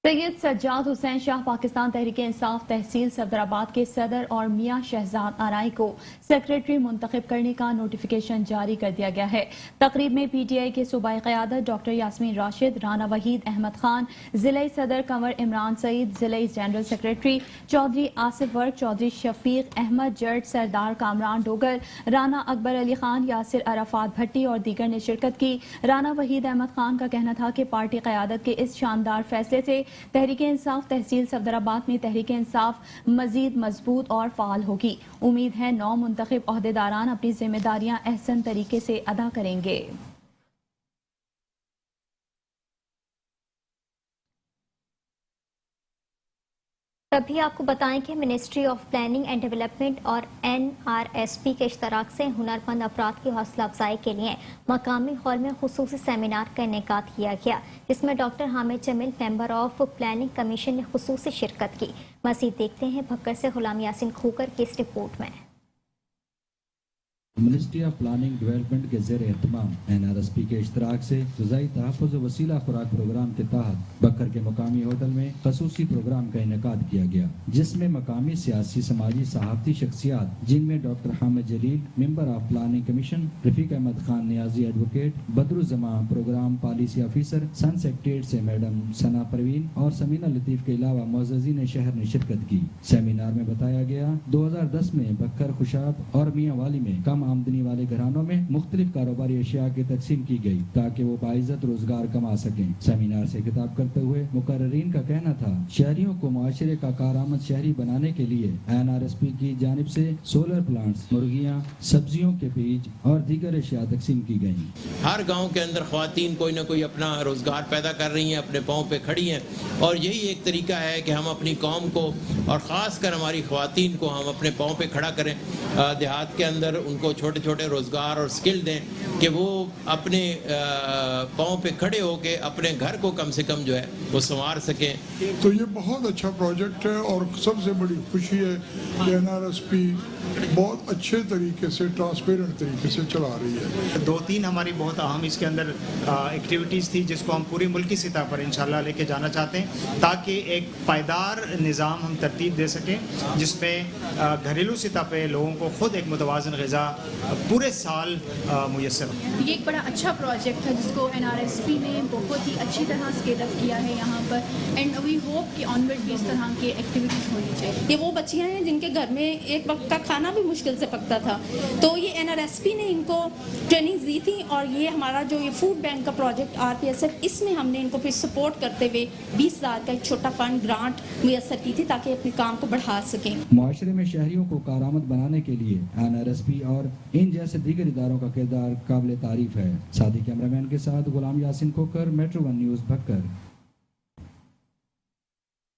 सैयद सज्जाद हुसैन शाह पाकिस्तान तहरीक इंसाफ तहसील सफदराबाद के सदर और मियां शहजाद आराई को सेक्रेटरी मुंतखब करने का नोटिफिकेशन जारी कर दिया गया है। तकरीब में पीटीआई के सूबाई क़यादत डॉक्टर यास्मीन राशिद, राना वहीद अहमद खान, ज़िला सदर कंवर इमरान सईद, ज़िला जनरल सेक्रेटरी चौधरी आसिफ वर्क, चौधरी शफीक अहमद जट, सरदार कामरान डोगर, राना अकबर अली खान, यासिर अराफात भट्टी और दीगर ने शिरकत की। राना वहीद अहमद खान का कहना था कि पार्टी क़यादत के इस शानदार फैसले से तहरीक इंसाफ तहसील सफदराबाद में तहरीक इंसाफ मजीद मजबूत और फाल होगी। उम्मीद है नौ मुंतखब ओहदेदारान अपनी जिम्मेदारियां अहसन तरीके से अदा करेंगे।
तभी आपको बताएं कि ministry of planning and development और NRSP के इश्तराक से हुनरमंद अफराद की हौसला अफजाई के लिए मकामी हॉल में खुसूसी सेमिनार का इनेकाद किया गया, जिसमें doctor Hamid Jameel member of planning commission ने खुसूसी शिरकत की। मज़ीद देखते हैं भक्कर से गुलाम यासिन खोकर की इस रिपोर्ट में।
मिनिस्ट्री ऑफ प्लानिंग डेवलपमेंट के ज़ेर एहतमाम NRSP के इश्तराक से ग़िज़ाई तहफ़्फ़ुज़ वसीला खुराक प्रोग्राम के तहत बकर के मकामी होटल में खसूसी प्रोग्राम का इनेकाद किया गया, जिसमें मकामी सियासी समाजी सहाफ़ती शख्सियात जिनमें doctor Hamid Jalil member of planning commission, Rafiq Ahmad Khan Niazi advocate, Badruzzaman program policy officer, sun secretariat से मैडम सना परवीन और समीना लतीफ़ के अलावा मुअज़्ज़ज़ीन शहर ने शिरकत की। सेमिनार में बताया गया 2010 में बकर, खुशाब और मियाँ वाली में कम आमदनी वाले घरानों में मुख्तलिफ कारोबारी अशिया की तकसीम की गई ताकि वो बाइज़्ज़त रोजगार कमा सकें। सेमिनार से खिताब करते हुए मुकर्ररीन का कहना था शहरियों को मुआशरे का कारआमद शहरी बनाने के लिए NRSP की जानिब से सोलर प्लांट्स, मुर्गियाँ, सब्जियों के बीज और दीगर अशिया तकसीम की गई।
हर गाँव के अंदर ख्वातीन कोई ना कोई अपना रोजगार पैदा कर रही हैं, अपने पाँव पे खड़ी हैं, और यही एक तरीका है कि हम अपनी कौम को और ख़ास कर हमारी ख्वातीन को हम अपने पाँव पे खड़ा करें। देहात के अंदर उनको छोटे छोटे रोजगार और स्किल दें कि वो अपने पाँव पे खड़े होके अपने घर को कम से कम जो है वो संवार सकें।
तो ये बहुत अच्छा प्रोजेक्ट है और सबसे बड़ी खुशी है कि NRSP बहुत अच्छे तरीके से, ट्रांसपेरेंट तरीके से चला रही है।
2-3 हमारी बहुत अहम इसके अंदर एक्टिविटीज़ थी जिसको हम पूरी मुल्की सतह पर इंशाल्लाह लेके जाना चाहते हैं ताकि एक पायदार निज़ाम हम तरतीब दे सकें जिसमें घरेलू सतह पे लोगों को खुद एक मुतवाज़न ग़िज़ा पूरे साल मुयस्सर हो।
ये एक बड़ा अच्छा प्रोजेक्ट है जिसको NRSP ने बहुत ही अच्छी तरह स्केल अप किया है यहाँ पर, एंड वी होप कि ऑनवर्ड भी इस तरह की एक्टिविटीज़ होनी चाहिए।
ये वो बच्चियाँ हैं जिनके घर में एक वक्त का खाना भी मुश्किल से पकता था, तो ये NRSP ने इनको ट्रेनिंग दी थी, और ये हमारा जो ये फूड बैंक का प्रोजेक्ट RPSF, इसमें हमने इनको फिर सपोर्ट करते हुए 20,000 का एक छोटा फंड ग्रांट मुयस्सर की थी ताकि अपने काम को बढ़ा सकें।
मुआशरे में शहरियों को कारआमद बनाने के लिए NRSP और इन जैसे दीगर इदारों का किरदार काबिल तारीफ है। सादी कैमरामैन के साथ गुलाम यासिन खोकर, मेट्रो 1 न्यूज़ भक्कर।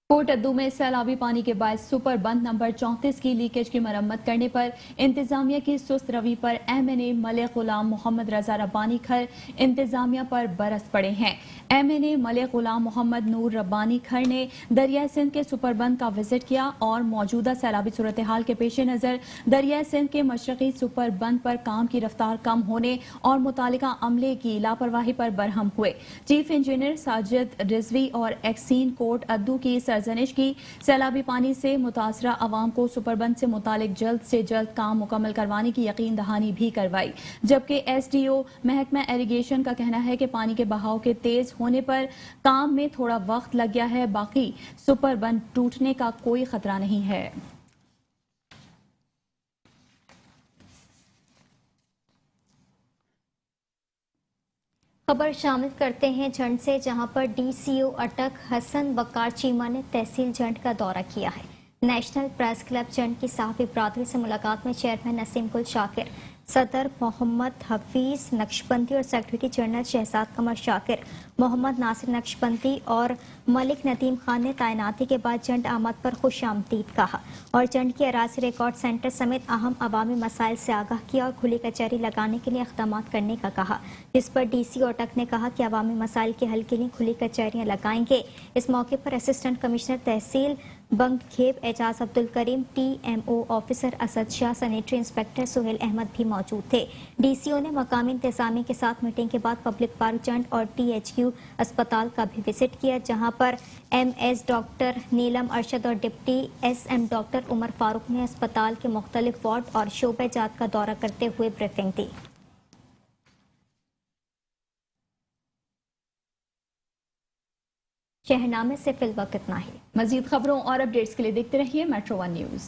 कोट अद्दू में सैलाबी पानी के बायस सुपर बंद नंबर 34 की लीकेज की मरम्मत करने पर इंतजामिया की सुस्त रवि पर MNA मलिक गुलाम मोहम्मद रजा रब्बानी खर इंतजामिया पर बरस पड़े हैं। MNA मलिक गुलाम मोहम्मद नूर रब्बानी खर ने दरिया सिंध के सुपर बंद का विजिट किया और मौजूदा सैलाबी सूरत हाल के पेश नज़र दरिया सिंध के मशरकी सुपर बंद पर काम की रफ्तार कम होने और मुतालिका अमले की लापरवाही पर बरहम हुए। चीफ इंजीनियर साजिद रिजवी और एक्सीन कोट अद्दू की सरजनिश की। सैलाबी पानी से मुतासरा अवाम को सुपरबंद से मुतालिक जल्द से जल्द काम मुकम्मल करवाने की यकीन दहानी भी करवाई, जबकि SDO महकमा इरिगेशन का कहना है कि पानी के बहाव के तेज होने पर काम में थोड़ा वक्त लग गया है, बाकी सुपरबंद टूटने का कोई खतरा नहीं है।
खबर शामिल करते हैं झंड से, जहां पर DCO अटक हसन वकार चीमा ने तहसील झंड का दौरा किया है। नेशनल प्रेस क्लब झंड की साहबी बरादरी से मुलाकात में चेयरमैन नसीम गुल शाकिर, सदर मोहम्मद हफीज नक्शबंदी और सेक्रेटरी जनरल शहजाद कमर शाकिर, मोहम्मद नासिर नक्शबंदी और मलिक नदीम खान ने तैनाती के बाद जंड आमद पर खुश आमदीद कहा और जंड के अराजी रिकॉर्ड सेंटर समेत अहम अवामी मसाइल से आगाह किया और खुली कचहरी लगाने के लिए इक़दाम करने का कहा, जिस पर DCO अटक ने कहा कि अवामी मसाइल के हल के लिए खुली कचहरियाँ लगाएंगे। इस मौके पर assistant commissioner tehsil Bangkheb Ejaz Abdul Karim, TMO officer Asad Shah, sanitary inspector Suhail Ahmed भी मौजूद थे। DCO ने मकामी इंतजामिया के साथ मीटिंग के बाद पब्लिक पार्क जंड और THQ अस्पताल का भी विजिट किया, जहां पर MS डॉक्टर नीलम अरशद और deputy SM doctor Umar Farooq ने अस्पताल के मुख्तलिफ वार्ड और शोबे जात का दौरा करते हुए ब्रीफिंग दी। शहरनामे से फिलवक्त इतना ही।
मजीद खबरों और अपडेट्स के लिए देखते रहिए Metro 1 न्यूज।